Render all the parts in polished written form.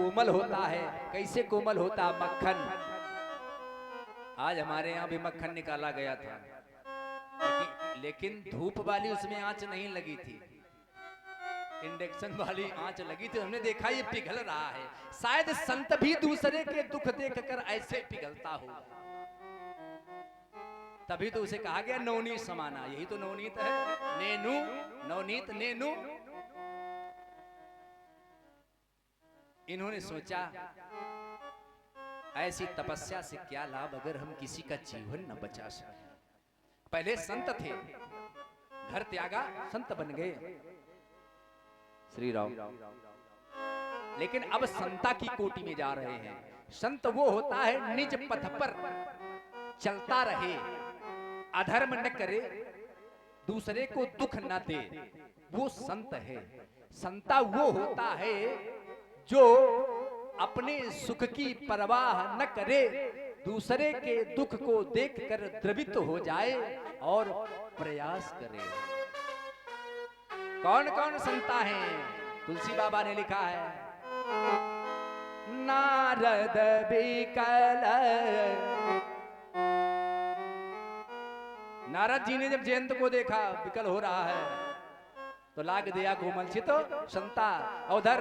कोमल होता है। कैसे कोमल होता है? मक्खन। आज हमारे यहाँ भी मक्खन निकाला गया था, लेकिन धूप वाली उसमें आंच नहीं लगी थी, इंडक्शन वाली आंच लगी थी। हमने देखा ये पिघल रहा है। शायद संत भी दूसरे के दुख देखकर ऐसे पिघलता हो, तभी तो उसे कहा गया नवनीत समाना। यही तो नवनीत है, नेनु, नवनीत नेनु। इन्होंने सोचा ऐसी तपस्या से क्या लाभ अगर हम किसी का जीवन न बचा सके। पहले संत थे, घर त्यागा, संत बन गए, श्री राम। लेकिन अब संता की कोटि में जा रहे हैं। संत वो होता है निज पथ पर चलता रहे, अधर्म न करे, दूसरे को दुख न दे, वो संत है। संता वो होता है जो अपने सुख की परवाह न करे, दूसरे के दुख को देखकर द्रवित हो जाए और प्रयास करे। कौन कौन संता है? तुलसी बाबा ने लिखा है, नारद बिकल। नारद जी ने जब जयंत को देखा विकल हो रहा है तो लाग दिया कोमल चितो संता। उधर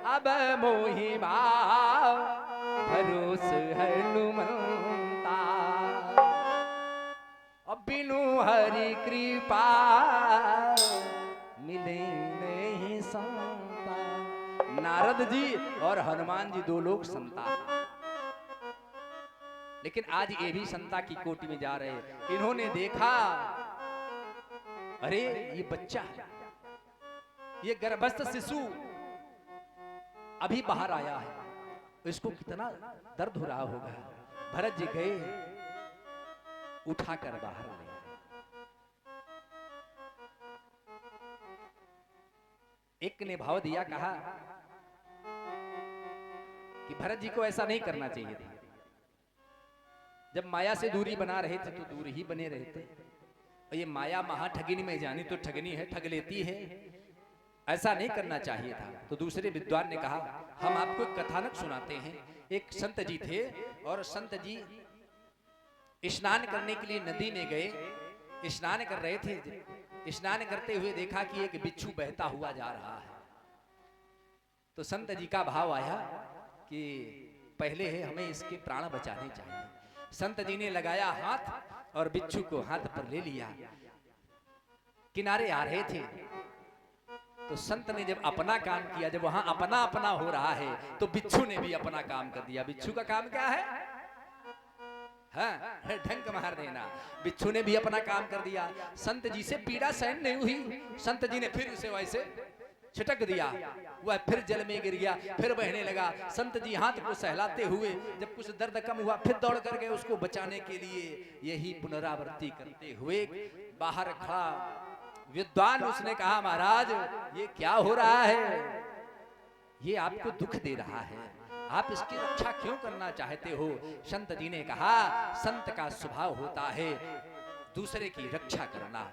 अब मोहि भाव भरोस हनुमंता, अब बिनु हरि कृपा मिले नहीं संता। नारद जी और हनुमान जी दो लोग संता, लेकिन आज ये भी संता की कोटि में जा रहे हैं। इन्होंने देखा अरे ये बच्चा है, ये गर्भस्थ शिशु अभी बाहर आया है, इसको कितना दर्द हो रहा होगा। भरत जी गए, उठाकर बाहर ले आए। एक ने भाव दिया, कहा कि भरत जी को ऐसा नहीं करना चाहिए था। जब माया से दूरी बना रहे थे तो दूर ही बने रहते। और ये माया महा ठगिनी में जानी तो ठगनी है, ठग लेती है, ऐसा नहीं करना चाहिए था। तो दूसरे विद्वान ने कहा हम आपको एक कथानक सुनाते हैं। एक संत जी थे और संत जी स्नान करने के लिए नदी में गए। स्नान कर रहे थे, स्नान करते हुए देखा कि एक बिच्छू बहता हुआ जा रहा है। तो संत जी का भाव आया कि पहले है हमें इसके प्राण बचाने चाहिए। संत जी ने लगाया हाथ और बिच्छू को हाथ पर ले लिया। किनारे आ रहे थे तो संत ने जब अपना काम किया, जब वहां अपना अपना हो रहा है तो बिच्छू ने भी अपना काम कर दिया। बिच्छू का काम क्या है? हाँ, ढंक मार देना। बिच्छू ने भी अपना काम कर दिया। संत जी से पीड़ा सहन नहीं हुई, संत जी ने फिर उसे वैसे छिटक दिया, वह फिर जल में गिर गया, फिर बहने लगा। संत जी हाथ को सहलाते हुए जब कुछ दर्द कम हुआ फिर दौड़ कर गए उसको बचाने के लिए। यही पुनरावृत्ति करते हुए बाहर खड़ा विद्वान, उसने कहा महाराज ये क्या हो रहा है? ये आपको दुख दे रहा है, आप इसकी रक्षा क्यों करना चाहते हो? संत जी ने कहा संत का स्वभाव होता है दूसरे की रक्षा करना।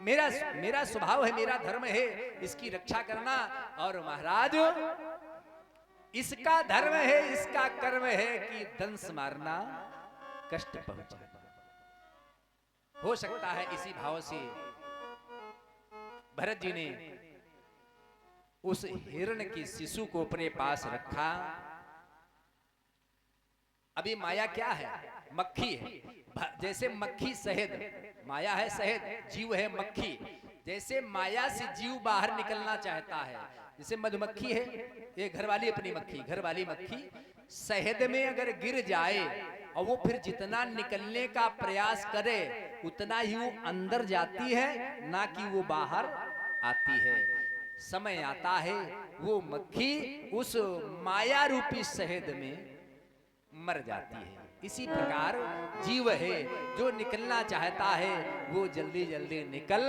मेरा स्वभाव है, मेरा धर्म है इसकी रक्षा करना। और महाराज इसका धर्म है, इसका कर्म है कि दंश मारना, कष्ट पहुंचाना। हो सकता है इसी भाव से भरत जी ने उस हिरण के शिशु को अपने पास रखा। अभी माया क्या है? मक्खी है। जैसे मक्खी शहद, माया है शहद, जीव है मक्खी। जैसे माया से जीव बाहर निकलना चाहता है, जैसे मधुमक्खी है, ये घरवाली अपनी मक्खी, घरवाली मक्खी शहद में अगर गिर जाए और वो फिर जितना निकलने का प्रयास करे उतना ही वो अंदर जाती है, ना कि वो बाहर आती है। समय आता है वो मक्खी उस माया रूपी शहद में मर जाती है। इसी प्रकार जीव है जो निकलना चाहता है वो जल्दी जल्दी निकल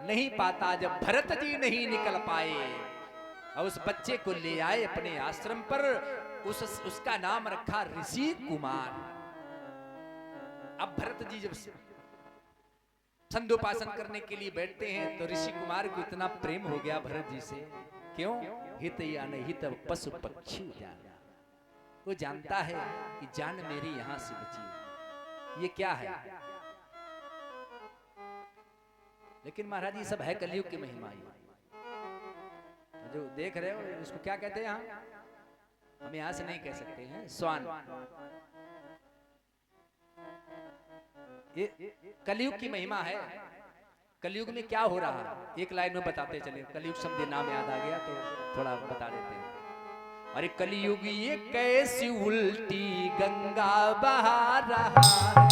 नहीं पाता। जब भरत जी नहीं निकल पाए और उस बच्चे को ले आए अपने आश्रम पर, उसका नाम रखा ऋषि कुमार। अब भरत जी जब संध्योपासन करने के लिए बैठते हैं तो ऋषि कुमार को इतना प्रेम हो गया भरत जी से क्यों? हित या अनहित पशु पक्षी जाना। वो जानता है कि जान मेरी यहां से बची। ये क्या है? लेकिन महाराज ये सब है कलयुग की महिमा। जो देख रहे हो इसको क्या कहते हैं? यहाँ हम यहां से नहीं कह सकते हैं। स्वान, ये कलयुग की महिमा है। कलयुग में क्या हो रहा है एक लाइन में बताते चले। कलयुग शब्द नाम याद आ गया तो थोड़ा बता देते हैं। अरे कलयुग ये कैसी उल्टी गंगा बहा रहा है।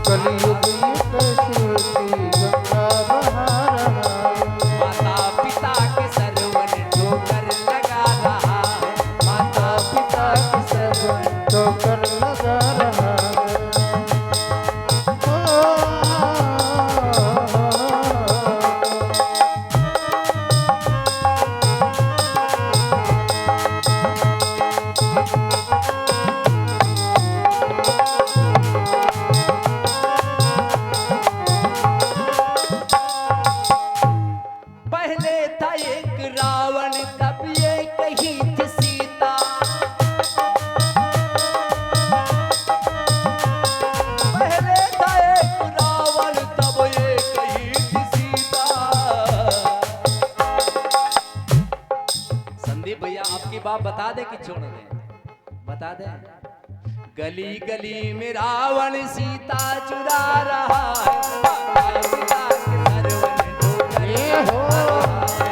कलयुग ये कैसी उल्टी गंगा बहा रहा है। माता पिता के सरवन ठोकर लगा रहा है। माता पिता के सरवन ठोकर लगा रहा है। पहले था एक रावण तब ये कही थी सीता। पहले था एक रावण तब ये कही थी सीता। संदीप भैया आपकी बात बता दे कि छोड़ दे? बता दे। गली गली में रावण सीता चुरा रहा है। सीता के सरवन ठोकर लगा रहा है।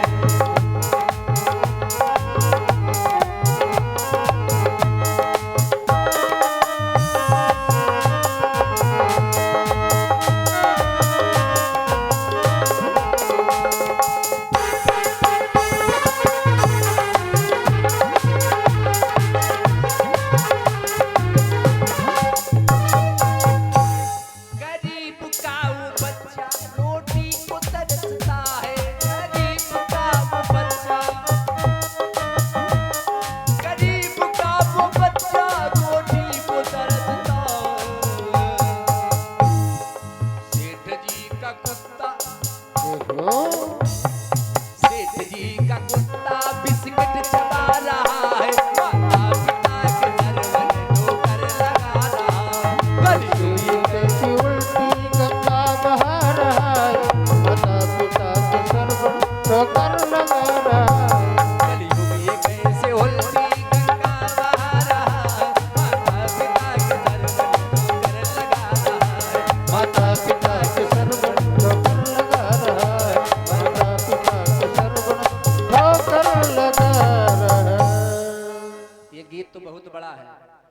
गरीब का वो बच्चा रोटी को तरसता है। गरीब का वो बच्चा, गरीब का वो बच्चा रोटी को तरसता है। सेठ जी का कुत्ता, देखो सेठ जी का कुत्ता बिस्किट चबा रहा है। माता पिता के सरवन ठोकर लगा रहा है। कलयुग ये कैसी उल्टी गंगा बहा रहा है। माता पिता के सरवन ठोकर लगा रहा है। कलयुग ये कैसे उल्टी गंगा बहा रहा है। माता पिता के सरवन ठोकर लगा रहा है। माता पिता के सरवन ठोकर लगा रहा है। माता पिता के सरवन ठोकर लगा रहा है। ये गीत तो बहुत बड़ा है।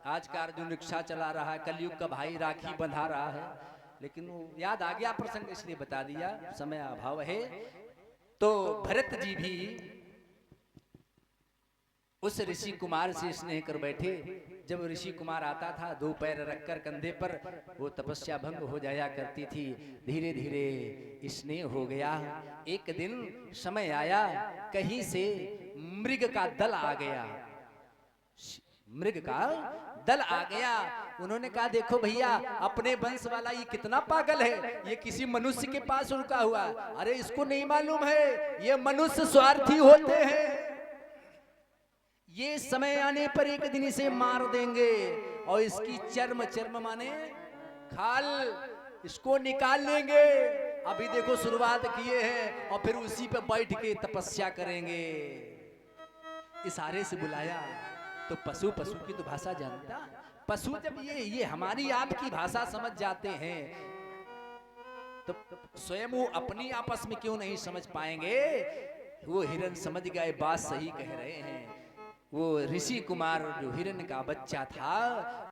आज का अर्जुन रिक्शा चला रहा है, कलयुग का भाई राखी बंधा रहा है। लेकिन वो याद आ गया प्रसंग इसलिए बता दिया, समय अभाव है। तो भरत जी भी उस ऋषि कुमार से स्नेह कर बैठे। जब ऋषि कुमार आता था दो पैर रखकर कंधे पर, वो तपस्या भंग हो जाया करती थी। धीरे धीरे स्नेह हो गया। एक दिन समय आया, कहीं से मृग का दल आ गया। मृग का दल आ गया। उन्होंने कहा देखो भैया अपने वंश वाला ये कितना पागल है, ये किसी मनुष्य के पास रुका हुआ। अरे इसको नहीं मालूम है ये मनुष्य स्वार्थी होते हैं। ये समय आने पर एक दिन इसे मार देंगे और इसकी चर्म, चर्म माने खाल, इसको निकाल लेंगे। अभी देखो शुरुआत किए हैं और फिर उसी पे बैठ के तपस्या करेंगे। इशारे से बुलाया तो पशु, पशु की तो भाषा जानता। पशु जब ये हमारी आपकी भाषा समझ जाते हैं तो स्वयं वो अपनी आपस में क्यों नहीं समझ पाएंगे? वो हिरण समझ गए, बात सही कह रहे हैं। वो ऋषि कुमार जो हिरण का बच्चा था